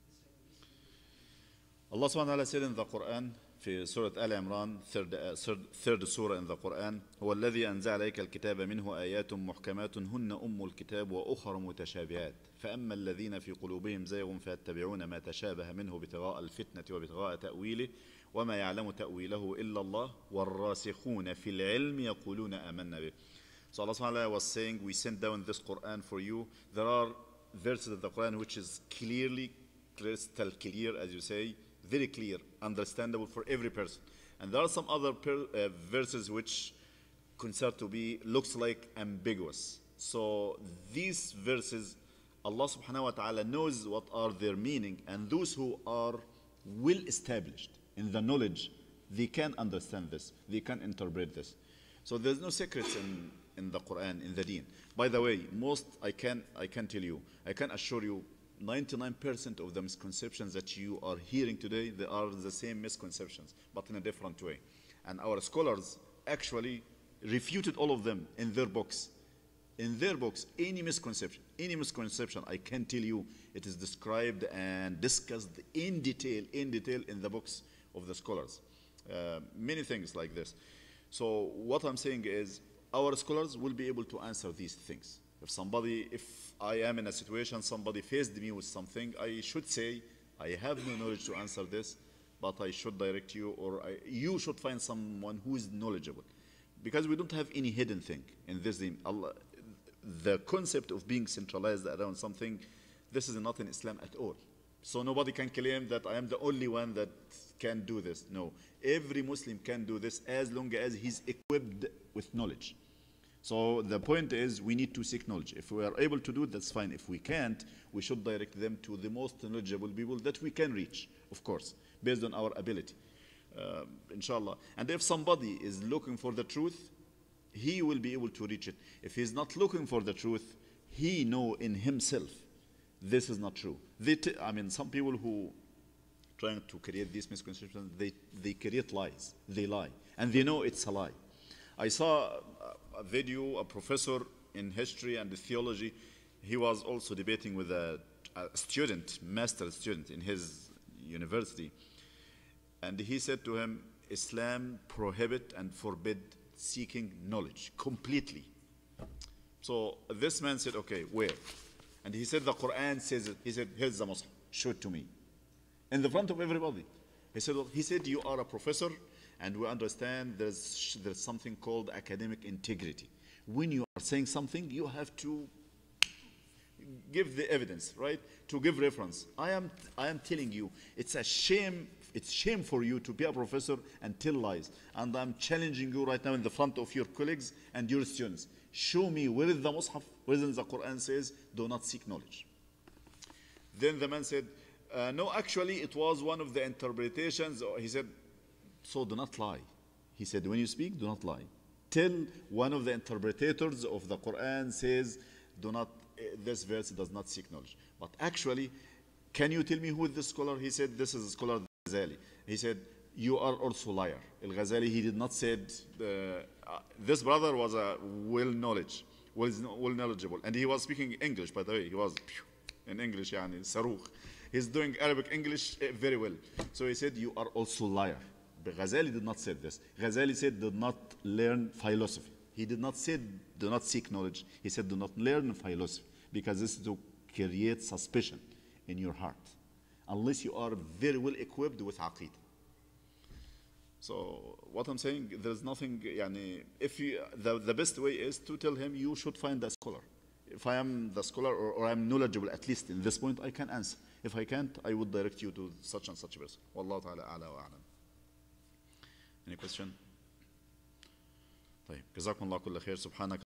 this type of misunderstanding? Allah subhanahu wa ta'ala said in the Quran في سورة آل عمران third surah in the Quran هو الذي أنزل عليك الكتاب منه آيات محكمات هن أم الكتاب وأخر متشابهات فأما الذين في قلوبهم زيغ فيتبعون ما تشابه منه ابتغاء الفتنة وابتغاء تأويله وما يعلم تأويله إلا الله والراسخون في العلم يقولون آمنا به. So Allah subhanahu wa ta'ala was saying, we sent down this Quran for you. There are verses of the Quran which is clearly crystal clear, as you say, very clear, understandable for every person. And there are some other verses which concern to be, looks like ambiguous. So these verses, Allah subhanahu wa ta'ala knows what are their meaning, and those who are well established in the knowledge, they can understand this, they can interpret this. So there's no secrets in the Quran, in the deen. By the way, I can tell you, I can assure you, 99% of the misconceptions that you are hearing today, they are the same misconceptions, but in a different way. And our scholars actually refuted all of them in their books. In their books, any misconception, I can tell you, it is described and discussed in detail in the books of the scholars. Many things like this. So what I'm saying is, our scholars will be able to answer these things. If I am in a situation, somebody faced me with something, I should say, I have no knowledge to answer this, but I should direct you, or you should find someone who is knowledgeable. Because we don't have any hidden thing in this. The concept of being centralized around something, this is not in Islam at all. So nobody can claim that I am the only one that can do this. No, every Muslim can do this as long as he's equipped with knowledge. So the point is we need to seek knowledge. If we are able to do it, that's fine. If we can't, we should direct them to the most knowledgeable people that we can reach, of course, based on our ability, inshallah. And if somebody is looking for the truth, he will be able to reach it. If he's not looking for the truth, he know in himself this is not true. I mean, some people who trying to create these misconceptions, they create lies. They lie. And they know it's a lie. I saw a video, a professor in history and theology. He was also debating with a student, master student in his university. And he said to him, Islam prohibit and forbid seeking knowledge completely. So this man said, okay, where? And he said, the Quran says it. He said, here's the Mus'haf, show it to me. In the front of everybody. He said, well, you are a professor, and we understand there's something called academic integrity. When you are saying something, you have to give the evidence, right? To give reference. I am telling you, it's a shame. It's shame for you to be a professor and tell lies. And I'm challenging you right now in the front of your colleagues and your students. Show me where is the Mus'haf, where is the Quran says, do not seek knowledge. Then the man said, no, actually, it was one of the interpretations. He said, so do not lie. He said, when you speak, do not lie. Tell one of the interpreters of the Quran says, do not, this verse does not seek knowledge. But actually, can you tell me who is this scholar? He said, this is a scholar Ghazali. He said, you are also liar. Al-Ghazali, he did not say, this brother was a well-knowledgeable. And he was speaking English, by the way. He was in English, yani, saruch. He's doing Arabic English very well. So he said, you are also liar. But Ghazali did not say this. Ghazali said, do not learn philosophy. He did not say, do not seek knowledge. He said, do not learn philosophy, because this is to create suspicion in your heart, unless you are very well equipped with aqeedah. So what I'm saying, there's nothing, yani, if you, the best way is to tell him, you should find a scholar. If I am the scholar, or I'm knowledgeable, at least in this point, I can answer. If I can't, I would direct you to such and such a person. Wallahu ta'ala a'la wa a'lam. Any question? طيب جزاكم الله كل خير. سبحانك